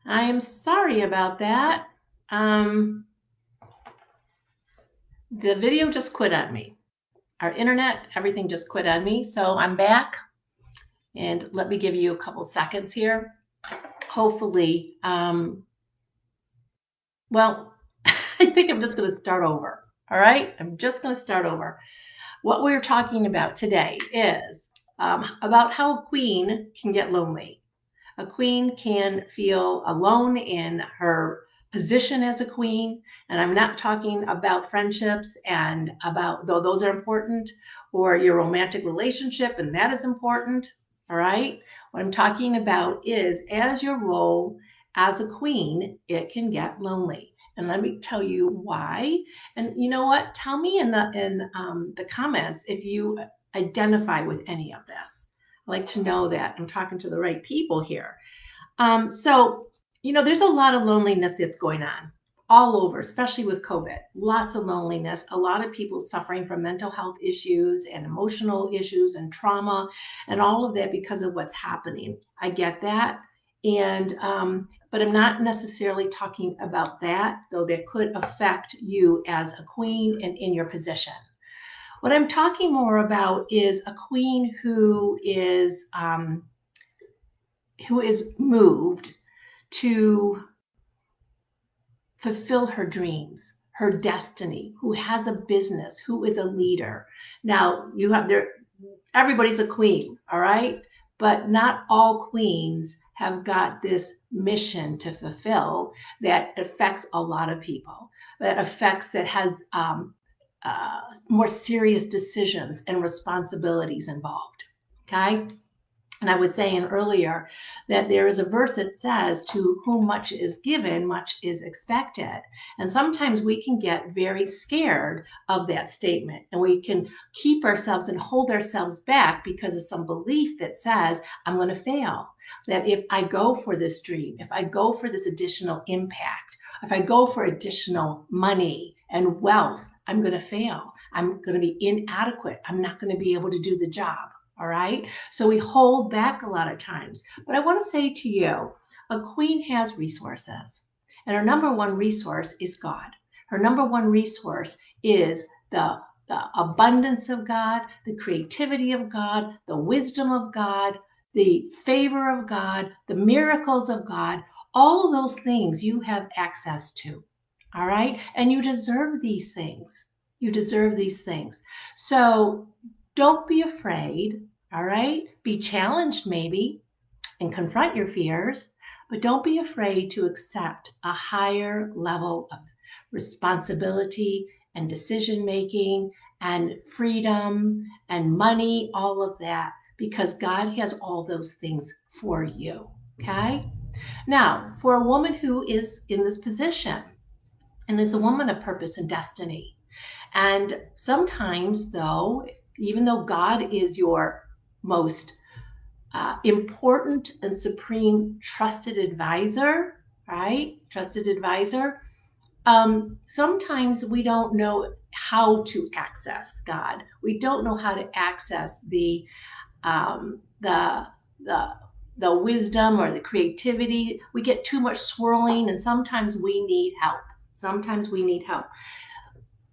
I am sorry about that. The video just quit on me. Our internet, everything just quit on me. So I'm back, and let me give you a couple seconds here. Hopefully, well, I think I'm just going to start over. All right, I'm just going to start over. What we're talking about today is about how a queen can get lonely. A queen can feel alone in her position as a queen. And I'm not talking about friendships and about, though those are important, or your romantic relationship, and that is important. All right. What I'm talking about is as your role as a queen, it can get lonely. And let me tell you why. And you know what? Tell me in the comments if you identify with any of this. I like to know that I'm talking to the right people here. There's a lot of loneliness that's going on all over, especially with COVID. Lots of loneliness, a lot of people suffering from mental health issues and emotional issues and trauma and all of that because of what's happening. I get that. But I'm not necessarily talking about that, though that could affect you as a queen and in your position. What I'm talking more about is a queen who is moved to fulfill her dreams, her destiny, who has a business, who is a leader. Now, everybody's a queen, all right? But not all queens have got this mission to fulfill that affects a lot of people, that has more serious decisions and responsibilities involved. Okay. And I was saying earlier that there is a verse that says, to whom much is given, much is expected. And sometimes we can get very scared of that statement, and we can keep ourselves and hold ourselves back because of some belief that says, I'm going to fail. That if I go for this dream, if I go for this additional impact, if I go for additional money and wealth, I'm going to fail. I'm going to be inadequate. I'm not going to be able to do the job. All right. So we hold back a lot of times. But I want to say to you, a queen has resources. And her number one resource is God. Her number one resource is the abundance of God, the creativity of God, the wisdom of God, the favor of God, the miracles of God. All of those things you have access to. All right. And you deserve these things. You deserve these things. So don't be afraid, all right? Be challenged maybe and confront your fears, but don't be afraid to accept a higher level of responsibility and decision making and freedom and money, all of that, because God has all those things for you, okay? Now, for a woman who is in this position and is a woman of purpose and destiny, and sometimes, though, even though God is your most important and supreme trusted advisor, right? Trusted advisor. Sometimes we don't know how to access God. We don't know how to access the um, the the the wisdom or the creativity. We get too much swirling, and sometimes we need help. Sometimes we need help.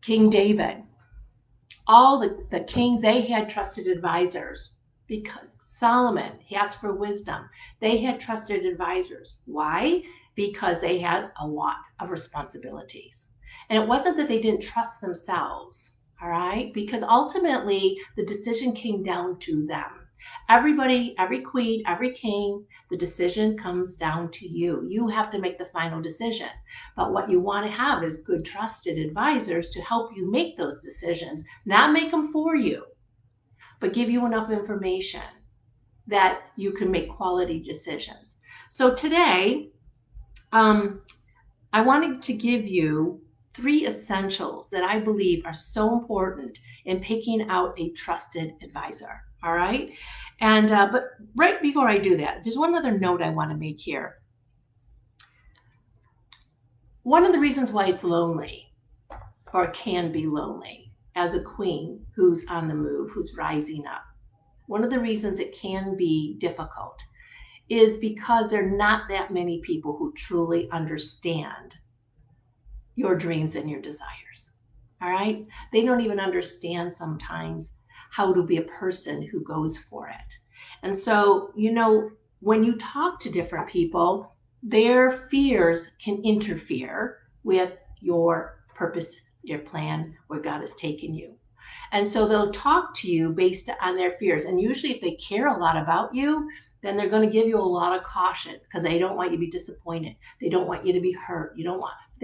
King David, all the kings, they had trusted advisors. Because Solomon, he asked for wisdom. They had trusted advisors. Why? Because they had a lot of responsibilities. And it wasn't that they didn't trust themselves, all right? Because ultimately the decision came down to them. Everybody, every queen, every king, the decision comes down to you. You have to make the final decision. But what you want to have is good trusted advisors to help you make those decisions, not make them for you, but give you enough information that you can make quality decisions. So today, I wanted to give you 3 essentials that I believe are so important in picking out a trusted advisor. All right. But right before I do that, there's one other note I want to make here. One of the reasons why it's lonely, or can be lonely, as a queen who's on the move, who's rising up, one of the reasons it can be difficult is because there are not that many people who truly understand your dreams and your desires. All right? They don't even understand sometimes how to be a person who goes for it. And so, when you talk to different people, their fears can interfere with your purpose, your plan, where God has taken you. And so they'll talk to you based on their fears. And usually, if they care a lot about you, then they're going to give you a lot of caution because they don't want you to be disappointed. They don't want you to be hurt. They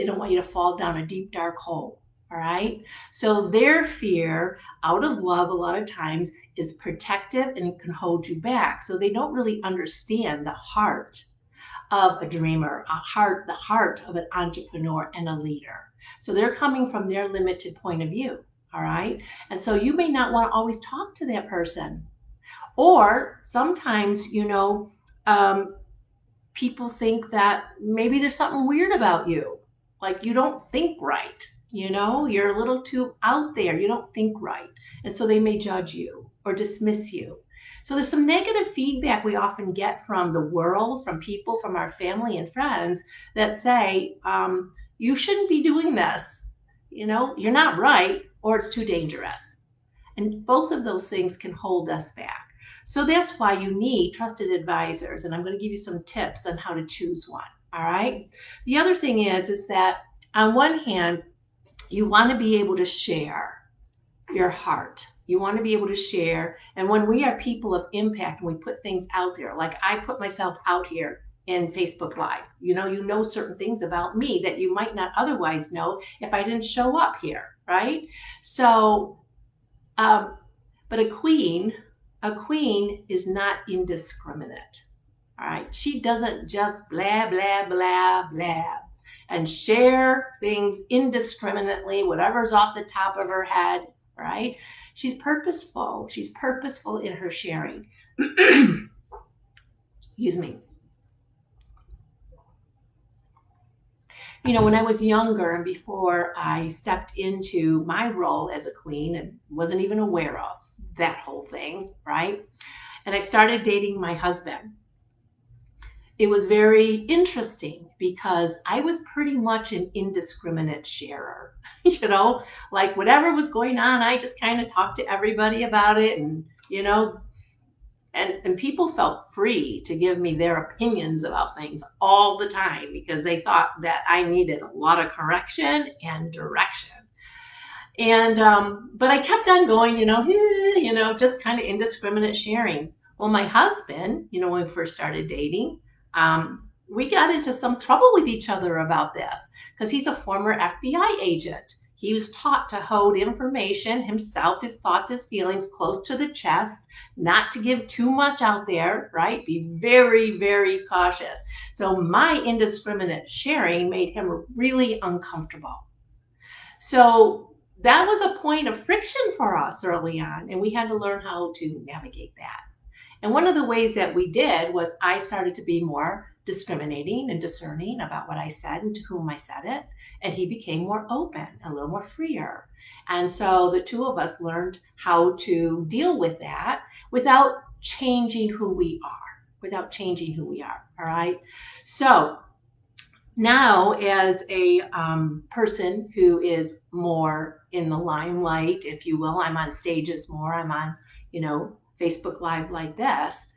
don't want you to fall down a deep, dark hole. All right. So their fear, out of love, a lot of times is protective and can hold you back. So they don't really understand the heart of a dreamer, the heart of an entrepreneur and a leader. So they're coming from their limited point of view. All right. And so you may not want to always talk to that person. Or sometimes, um, people think that maybe there's something weird about you. Like you don't think right. You're a little too out there. You don't think right. And so they may judge you or dismiss you. So there's some negative feedback we often get from the world, from people, from our family and friends that say, you shouldn't be doing this. You're not right, or it's too dangerous. And both of those things can hold us back. So that's why you need trusted advisors. And I'm going to give you some tips on how to choose one. All right. The other thing is that on one hand, you want to be able to share your heart. You want to be able to share. And when we are people of impact and we put things out there, like I put myself out here in Facebook Live, you know certain things about me that you might not otherwise know if I didn't show up here, right? So, but a queen is not indiscriminate. All right. She doesn't just blah, blah, blah, blah and share things indiscriminately, whatever's off the top of her head, right? She's purposeful. She's purposeful in her sharing. Excuse me. When I was younger and before I stepped into my role as a queen and wasn't even aware of that whole thing, right? And I started dating my husband. It was very interesting because I was pretty much an indiscriminate sharer. Like whatever was going on, I just kind of talked to everybody about it, and people felt free to give me their opinions about things all the time because they thought that I needed a lot of correction and direction. And but I kept on going, just kind of indiscriminate sharing. Well, my husband, when we first started dating, we got into some trouble with each other about this because he's a former FBI agent. He was taught to hold information, himself, his thoughts, his feelings close to the chest, not to give too much out there, right? Be very, very cautious. So my indiscriminate sharing made him really uncomfortable. So that was a point of friction for us early on, and we had to learn how to navigate that. And one of the ways that we did was I started to be more discriminating and discerning about what I said and to whom I said it. And he became more open, a little more freer. And so the two of us learned how to deal with that without changing who we are. All right. So now, as a person who is more in the limelight, if you will, I'm on stages more, I'm on, Facebook Live like this,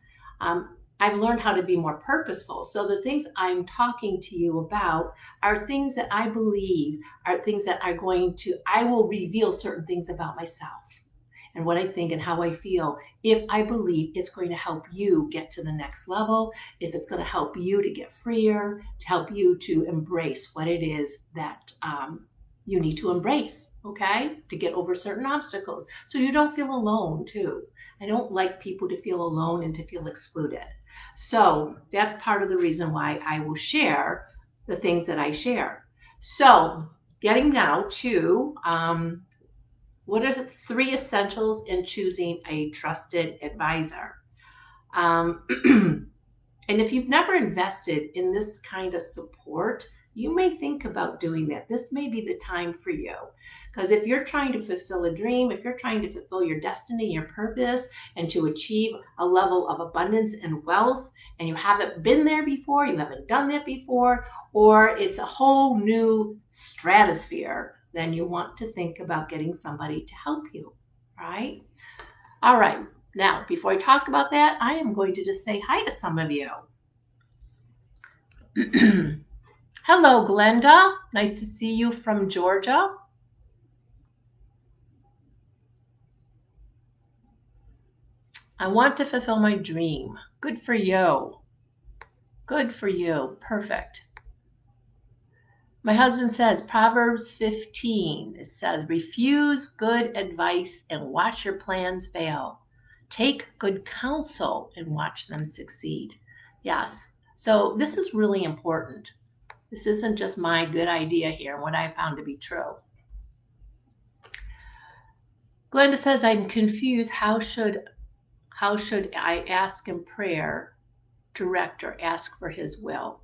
I've learned how to be more purposeful. So the things I'm talking to you about are things that I believe are things that I will reveal certain things about myself and what I think and how I feel if I believe it's going to help you get to the next level, if it's going to help you to get freer, to help you to embrace what it is that you need to embrace, okay, to get over certain obstacles so you don't feel alone too. I don't like people to feel alone and to feel excluded. So that's part of the reason why I will share the things that I share. So getting now to what are the 3 essentials in choosing a trusted advisor? And if you've never invested in this kind of support, you may think about doing that. This may be the time for you. Because if you're trying to fulfill a dream, if you're trying to fulfill your destiny, your purpose, and to achieve a level of abundance and wealth, and you haven't been there before, you haven't done that before, or it's a whole new stratosphere, then you want to think about getting somebody to help you, right? All right. Now, before I talk about that, I am going to just say hi to some of you. Hello, Glenda. Nice to see you from Georgia. I want to fulfill my dream. Good for you. Good for you. Perfect. My husband says, Proverbs 15, it says, refuse good advice and watch your plans fail. Take good counsel and watch them succeed. Yes. So this is really important. This isn't just my good idea here, what I found to be true. Glenda says, I'm confused. How should I ask in prayer, direct, or ask for his will?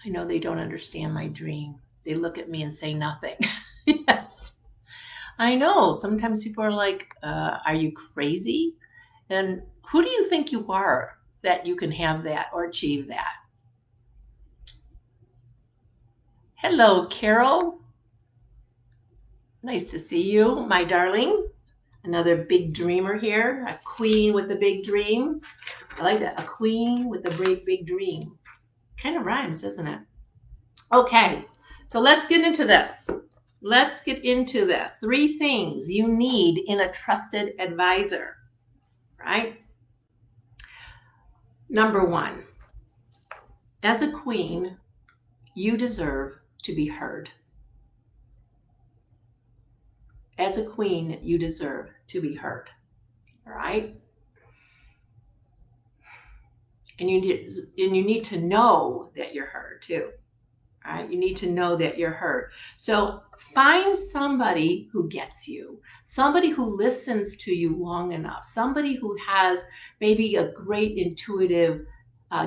I know they don't understand my dream. They look at me and say nothing. Yes, I know. Sometimes people are like, are you crazy? And who do you think you are that you can have that or achieve that? Hello, Carol. Nice to see you, my darling. Another big dreamer here, a queen with a big dream. I like that, a queen with a big, big dream. Kind of rhymes, doesn't it? Okay, so let's get into this. Let's get into this. 3 things you need in a trusted advisor, right? Number 1, as a queen, you deserve to be heard. As a queen, you deserve to be heard, all right? And you need to know that you're heard too. Right? You need to know that you're heard. So find somebody who gets you, somebody who listens to you long enough, somebody who has maybe a great intuitive,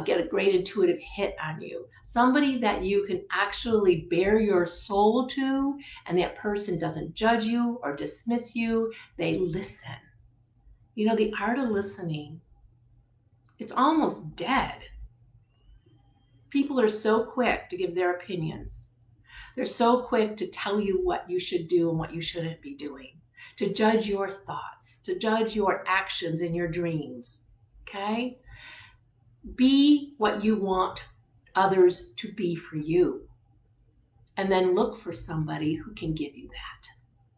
get a great intuitive hit on you, somebody that you can actually bare your soul to, and that person doesn't judge you or dismiss you. They listen. You know, the art of listening, it's almost dead. People are so quick to give their opinions. They're so quick to tell you what you should do and what you shouldn't be doing, to judge your thoughts, to judge your actions and your dreams. Okay? Be what you want others to be for you. And then look for somebody who can give you that.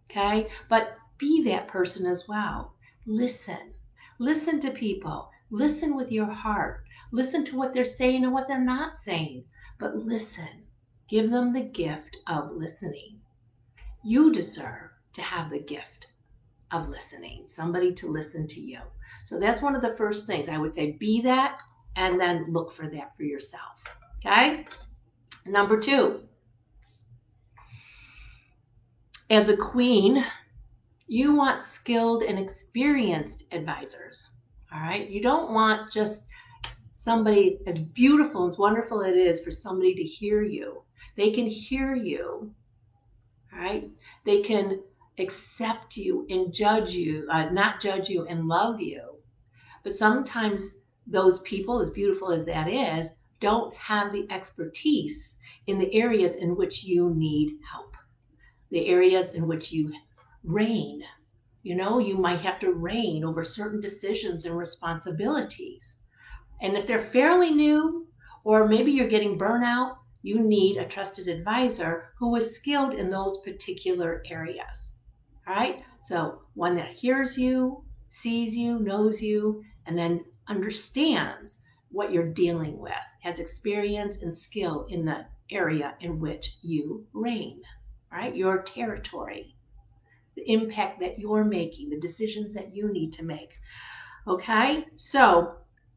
Okay? But be that person as well. Listen. Listen to people. Listen with your heart. Listen to what they're saying and what they're not saying. But listen. Give them the gift of listening. You deserve to have the gift of listening, somebody to listen to you. So that's one of the first things I would say, be that, and then look for that for yourself. Okay? Number 2, as a queen, you want skilled and experienced advisors. All right? You don't want just somebody, as beautiful, as wonderful it is for somebody to hear you. They can hear you, right? They can accept you and judge you, not judge you and love you. But sometimes those people, as beautiful as that is, don't have the expertise in the areas in which you need help, the areas in which you reign. You know, you might have to reign over certain decisions and responsibilities. And if they're fairly new, or maybe you're getting burnout, you need a trusted advisor who is skilled in those particular areas. All right? So one that hears you, sees you, knows you, and then understands what you're dealing with, has experience and skill in the area in which you reign, right? Your territory, the impact that you're making, the decisions that you need to make. Okay? So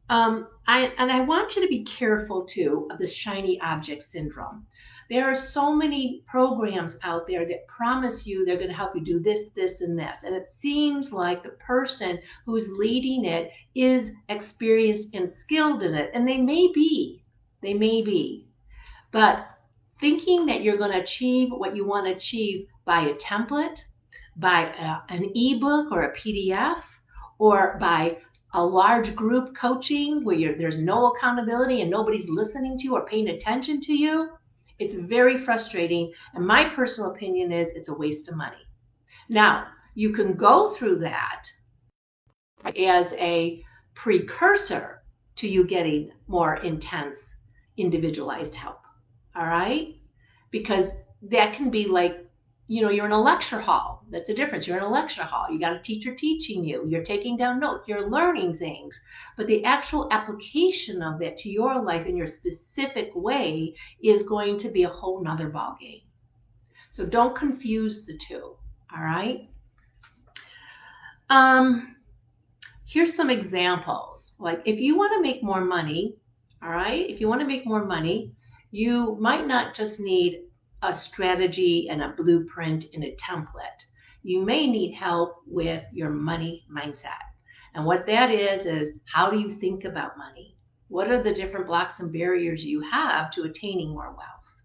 I want you to be careful too of the shiny object syndrome. There are so many programs out there that promise you they're going to help you do this, this, and this. And it seems like the person who's leading it is experienced and skilled in it. And they may be. They may be. But thinking that you're going to achieve what you want to achieve by a template, by an ebook or a PDF, or by a large group coaching where there's no accountability and nobody's listening to you or paying attention to you, it's very frustrating. And my personal opinion is it's a waste of money. Now, you can go through that as a precursor to you getting more intense, individualized help. All right? Because that can be like, you're in a lecture hall. That's the difference. You're in a lecture hall. You got a teacher teaching you. You're taking down notes. You're learning things. But the actual application of that to your life in your specific way is going to be a whole nother ballgame. So don't confuse the two. All right? Here's some examples. Like if you want to make more money, all right, if you want to make more money, you might not just need a strategy and a blueprint and a template. You may need help with your money mindset. And what that is how do you think about money? What are the different blocks and barriers you have to attaining more wealth?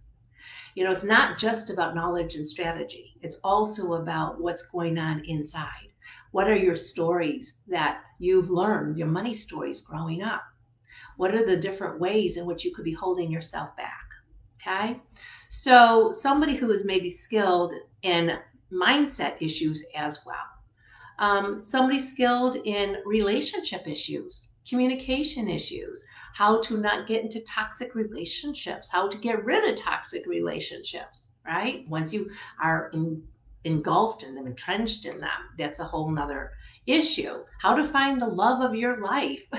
It's not just about knowledge and strategy. It's also about what's going on inside. What are your stories that you've learned, your money stories growing up? What are the different ways in which you could be holding yourself back? Okay. So somebody who is maybe skilled in mindset issues as well. Somebody skilled in relationship issues, communication issues, how to not get into toxic relationships, how to get rid of toxic relationships, right? Once you are engulfed in them, entrenched in them, that's a whole nother issue. How to find the love of your life,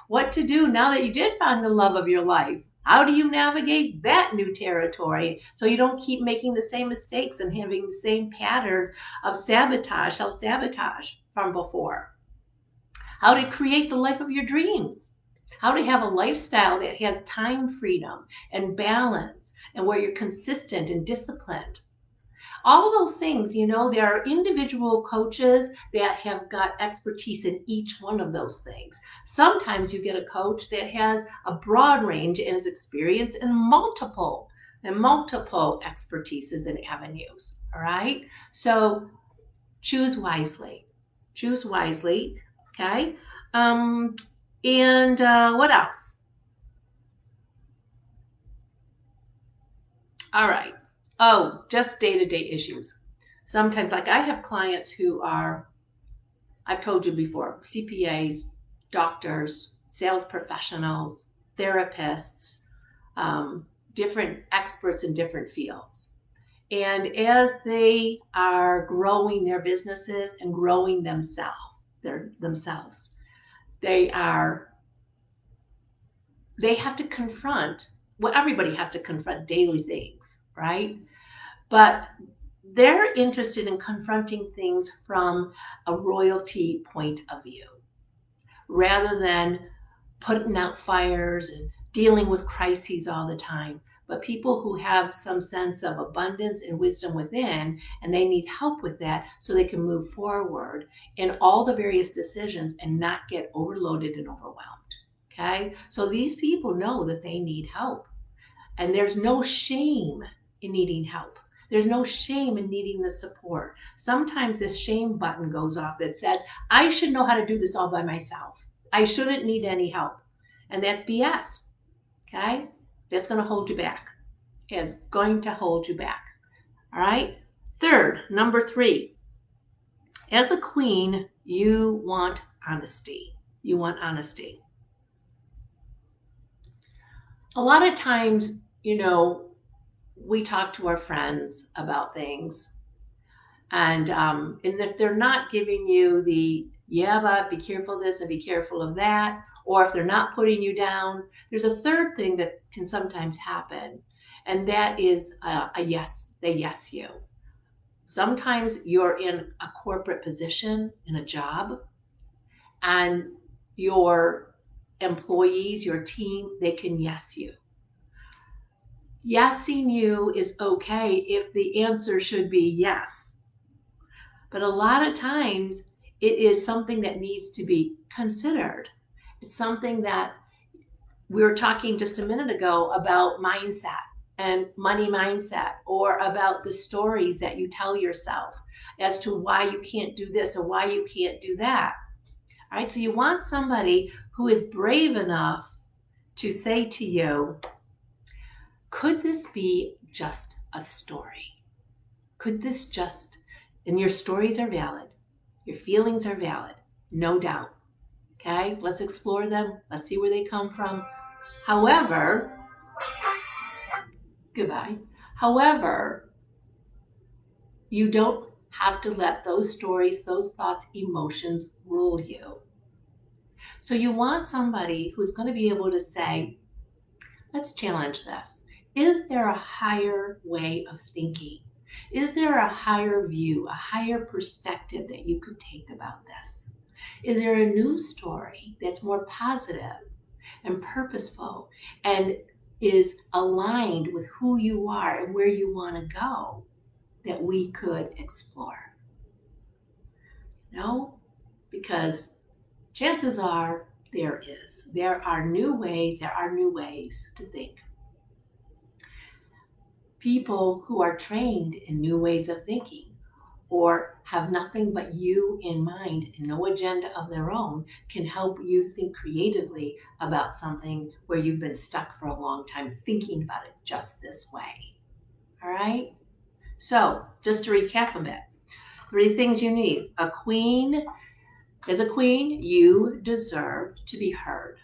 what to do now that you did find the love of your life. How do you navigate that new territory so you don't keep making the same mistakes and having the same patterns of sabotage, self-sabotage from before? How to create the life of your dreams. How to have a lifestyle that has time freedom and balance and where you're consistent and disciplined. All of those things, there are individual coaches that have got expertise in each one of those things. Sometimes you get a coach that has a broad range and is experienced in multiple expertises and avenues. All right. So choose wisely. Choose wisely. Okay. And what else? All right. Oh, just day-to-day issues. Sometimes, like I have clients who are, I've told you before, CPAs, doctors, sales professionals, therapists, different experts in different fields. And as they are growing their businesses and growing themselves, they have to confront, well, everybody has to confront daily things, right? But they're interested in confronting things from a royalty point of view rather than putting out fires and dealing with crises all the time. But people who have some sense of abundance and wisdom within, and they need help with that so they can move forward in all the various decisions and not get overloaded and overwhelmed. Okay. So these people know that they need help. And there's no shame in needing help. There's no shame in needing the support. Sometimes this shame button goes off that says, I should know how to do this all by myself. I shouldn't need any help. And that's BS. Okay? That's going to hold you back. It's going to hold you back. All right? Third, number 3. As a queen, you want honesty. You want honesty. A lot of times, we talk to our friends about things, and if they're not giving you the but be careful of this and be careful of that, or if they're not putting you down, there's a third thing that can sometimes happen, and that is a yes. They yes you. Sometimes you're in a corporate position in a job, and your employees, your team, they can yes you. Yesing you is okay if the answer should be yes. But a lot of times it is something that needs to be considered. It's something that we were talking just a minute ago about mindset and money mindset, or about the stories that you tell yourself as to why you can't do this or why you can't do that. All right, so you want somebody who is brave enough to say to you, could this be just a story? Could this just, and your stories are valid, your feelings are valid, no doubt. Okay, let's explore them. Let's see where they come from. However, goodbye. However, you don't have to let those stories, those thoughts, emotions rule you. So you want somebody who's going to be able to say, let's challenge this. Is there a higher way of thinking? Is there a higher view, a higher perspective that you could take about this? Is there a new story that's more positive and purposeful and is aligned with who you are and where you want to go that we could explore? No? Because chances are there is. There are new ways to think. People who are trained in new ways of thinking or have nothing but you in mind and no agenda of their own can help you think creatively about something where you've been stuck for a long time thinking about it just this way. All right? So, just to recap a bit, 3 things you need. A queen, as a queen, you deserve to be heard.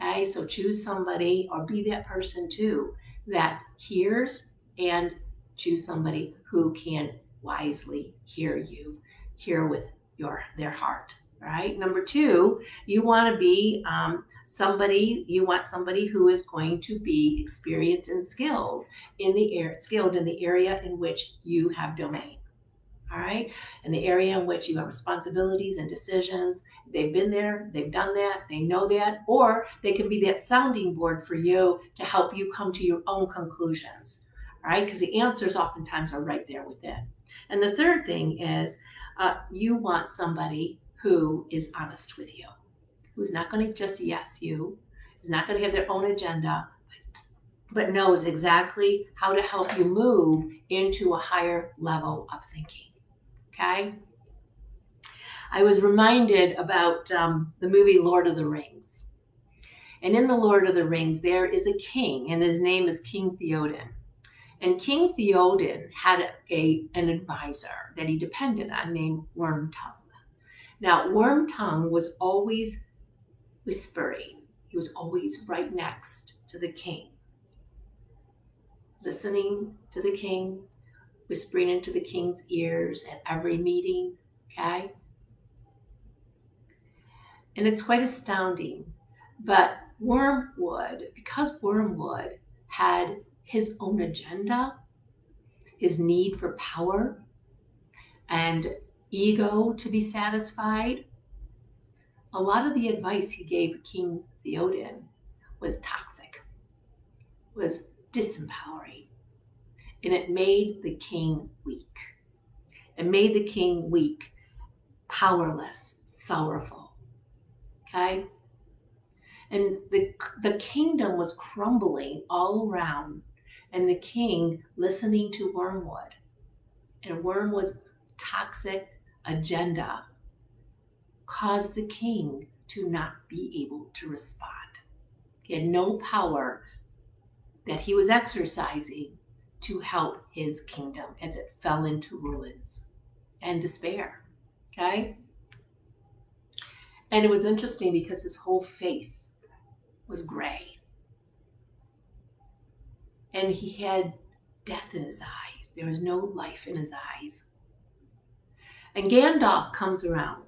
Okay, so choose somebody or be that person too that hears, and choose somebody who can wisely hear you, hear with their heart. Right. Number 2, you want to be you want somebody who is going to be experienced and skilled in the area in which you have domain. All right. In the area in which you have responsibilities and decisions, they've been there, they've done that, they know that, or they can be that sounding board for you to help you come to your own conclusions. All right. Because the answers oftentimes are right there within. And the third thing is you want somebody who is honest with you, who's not going to just yes you, who's not going to have their own agenda, but knows exactly how to help you move into a higher level of thinking. Okay. I was reminded about the movie Lord of the Rings. And in the Lord of the Rings, there is a king, and his name is King Theoden. And King Theoden had an advisor that he depended on named Wormtongue. Now, Wormtongue was always whispering. He was always right next to the king, listening to the king, whispering into the king's ears at every meeting. Okay. And it's quite astounding. But because Wormwood had his own agenda, his need for power and ego to be satisfied, a lot of the advice he gave King Theoden was toxic, was disempowering, and it made the king weak. It made the king weak, powerless, sorrowful. Okay? And the kingdom was crumbling all around, and the king listening to Wormwood. And Wormwood's toxic agenda caused the king to not be able to respond. He had no power that he was exercising to help his kingdom as it fell into ruins and despair. Okay? And it was interesting because his whole face was gray. And he had death in his eyes. There was no life in his eyes. And Gandalf comes around,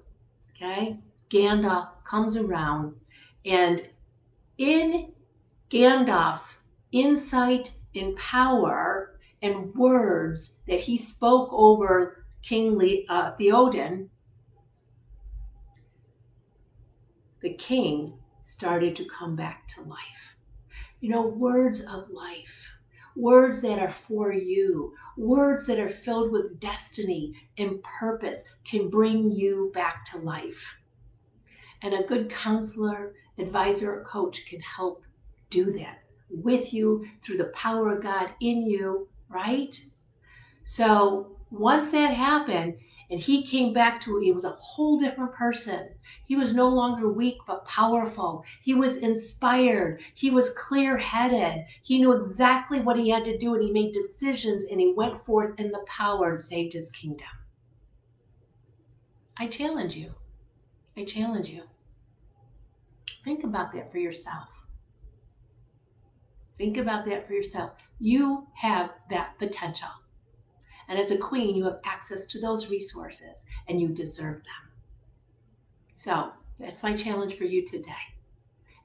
okay? Gandalf comes around, and in Gandalf's insight and power and words that he spoke over King Theoden, the king started to come back to life. Words of life, words that are for you, words that are filled with destiny and purpose can bring you back to life. And a good counselor, advisor, or coach can help do that with you through the power of God in you, right? So once that happened, And he came back to it. He was a whole different person. He was no longer weak, but powerful. He was inspired. He was clear-headed. He knew exactly what he had to do, and he made decisions, and he went forth in the power and saved his kingdom. I challenge you. I challenge you. Think about that for yourself. Think about that for yourself. You have that potential. And as a queen, you have access to those resources, and you deserve them. So that's my challenge for you today.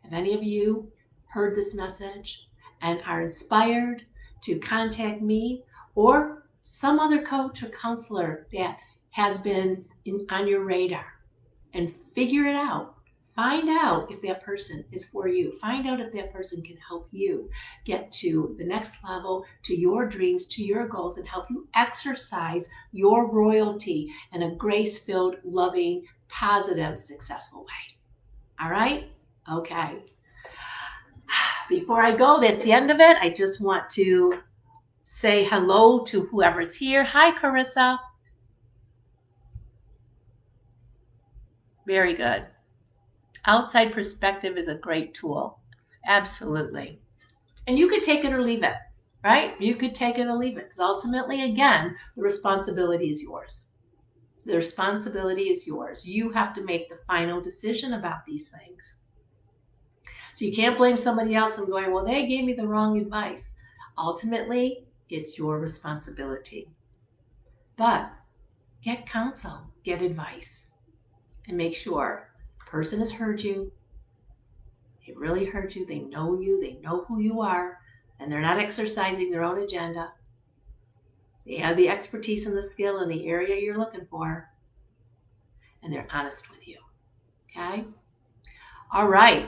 If any of you heard this message and are inspired to contact me or some other coach or counselor that has been on your radar, and figure it out. Find out if that person is for you. Find out if that person can help you get to the next level, to your dreams, to your goals, and help you exercise your royalty in a grace-filled, loving, positive, successful way. All right? Okay. Before I go, that's the end of it. I just want to say hello to whoever's here. Hi, Carissa. Very good. Outside perspective is a great tool. Absolutely. And you could take it or leave it, right? You could take it or leave it, because ultimately, again, the responsibility is yours. The responsibility is yours. You have to make the final decision about these things. So you can't blame somebody else and going, well, they gave me the wrong advice. Ultimately, it's your responsibility. But get counsel, get advice, and make sure the person has heard you. They really heard you. They know who you are, and they're not exercising their own agenda. They have the expertise and the skill in the area you're looking for, and they're honest with you. Okay? All right.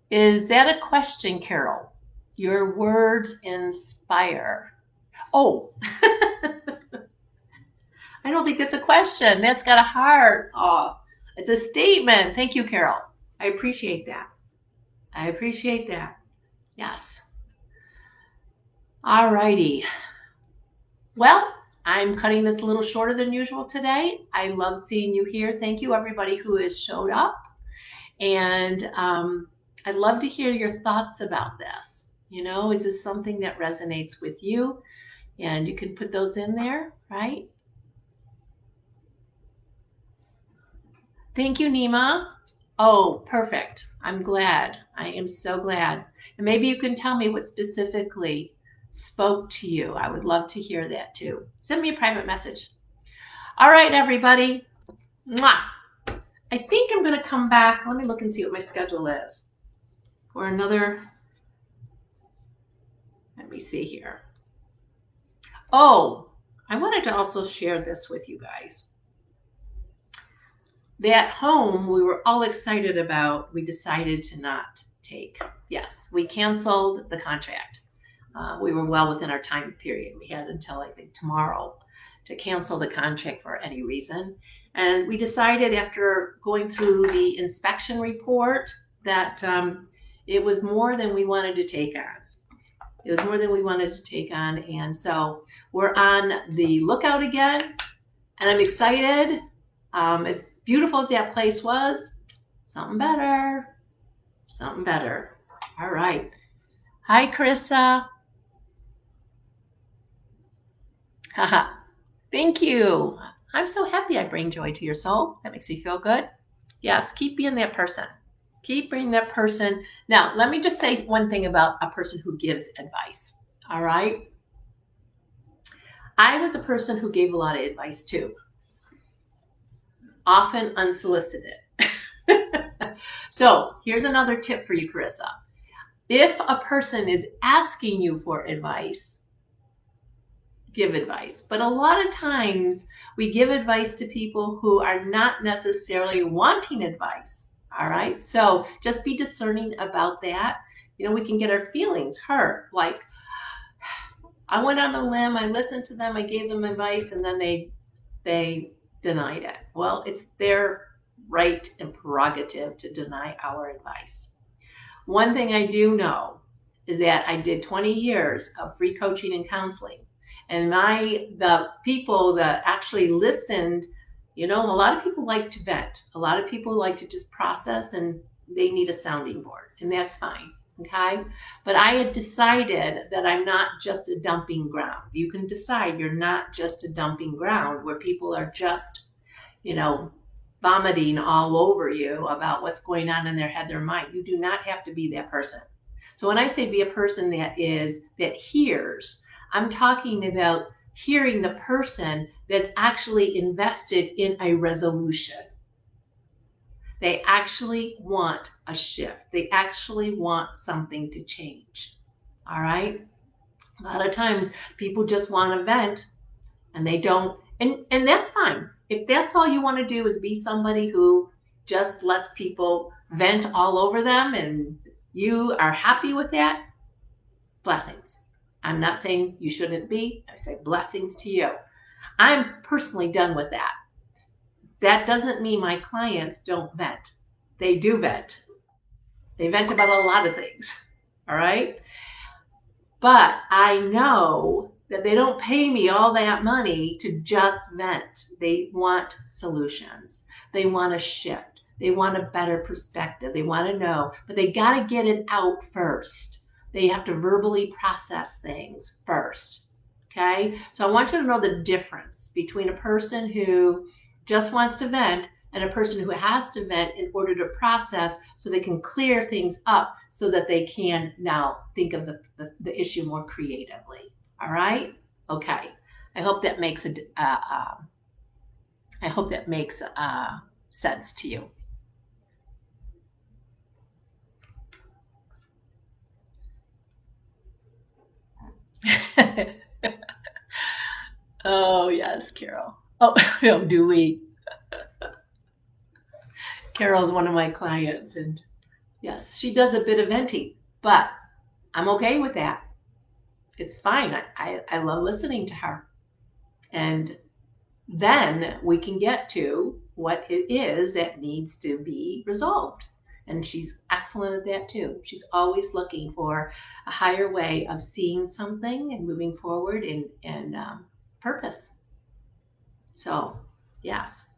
Is that a question, Carol? Your words inspire. Oh, I don't think that's a question. That's got a heart. Oh, it's a statement. Thank you, Carol. I appreciate that. I appreciate that. Yes. All righty. Well, I'm cutting this a little shorter than usual today. I love seeing you here. Thank you, everybody who has showed up. And I'd love to hear your thoughts about this. You know, is this something that resonates with you? And you can put those in there, right? Thank you, Nima. Oh, perfect. I'm glad. I am so glad. And maybe you can tell me what specifically spoke to you. I would love to hear that too. Send me a private message. All right, everybody. Mwah. I think I'm going to come back. Let me look and see what my schedule is for another. Let me see here. Oh, I wanted to also share this with you guys. That home we were all excited about, we decided to not take. Yes, we canceled the contract. We were well within our time period. We had until, I think, tomorrow to cancel the contract for any reason. And we decided, after going through the inspection report, that it was more than we wanted to take on. It was more than we wanted to take on. And so we're on the lookout again. And I'm excited. As beautiful as that place was, something better. Something better. All right. Hi, Carissa. Haha. Thank you. I'm so happy I bring joy to your soul. That makes me feel good. Yes, keep being that person. Keep being that person. Now, let me just say one thing about a person who gives advice. All right. I was a person who gave a lot of advice too, often unsolicited. So here's another tip for you, Carissa. If a person is asking you for advice, give advice. But a lot of times we give advice to people who are not necessarily wanting advice. All right. So just be discerning about that. You know, we can get our feelings hurt. Like, I went on a limb, I listened to them, I gave them advice, and then they denied it. Well, it's their right and prerogative to deny our advice. One thing I do know is that I did 20 years of free coaching and counseling. And the people that actually listened, a lot of people like to vent. A lot of people like to just process, and they need a sounding board, and that's fine. Okay. But I had decided that I'm not just a dumping ground. You can decide you're not just a dumping ground where people are just, you know, vomiting all over you about what's going on in their head, their mind. You do not have to be that person. So when I say be a person that hears, I'm talking about hearing the person that's actually invested in a resolution. They actually want a shift. They actually want something to change. All right? A lot of times people just want to vent and they don't, and that's fine. If that's all you want to do is be somebody who just lets people vent all over them and you are happy with that, blessings. I'm not saying you shouldn't be. I say blessings to you. I'm personally done with that. That doesn't mean my clients don't vent. They do vent. They vent about a lot of things. All right. But I know that they don't pay me all that money to just vent. They want solutions. They want a shift. They want a better perspective. They want to know, but they got to get it out first. They have to verbally process things first. Okay. So I want you to know the difference between a person who just wants to vent and a person who has to vent in order to process so they can clear things up so that they can now think of the issue more creatively. All right? Okay. I hope that makes I hope that makes sense to you. Oh yes, Carol. Oh, do we? Carol's one of my clients, and yes, she does a bit of venting, but I'm okay with that. It's fine. I love listening to her. And then we can get to what it is that needs to be resolved. And she's excellent at that too. She's always looking for a higher way of seeing something and moving forward in purpose. So, yes.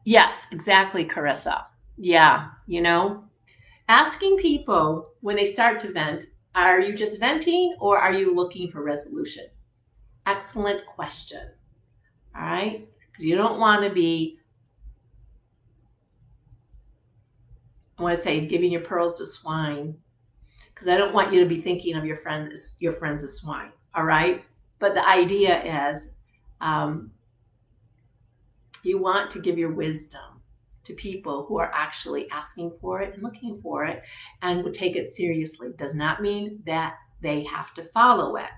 Yes, exactly, Carissa. Yeah, asking people when they start to vent, are you just venting or are you looking for resolution? Excellent question. All right. Because you don't want to be, I want to say, giving your pearls to swine. Because I don't want you to be thinking of your friends as swine. All right. But the idea is, um, you want to give your wisdom to people who are actually asking for it and looking for it and would take it seriously. Does not mean that they have to follow it.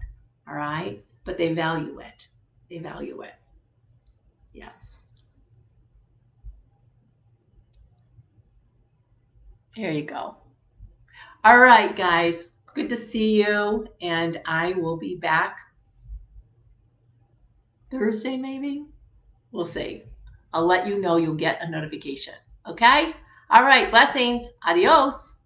All right. But they value it. They value it. Yes. There you go. All right, guys. Good to see you. And I will be back Thursday, maybe. We'll see. I'll let you know you'll get a notification. Okay? All right. Blessings. Adios.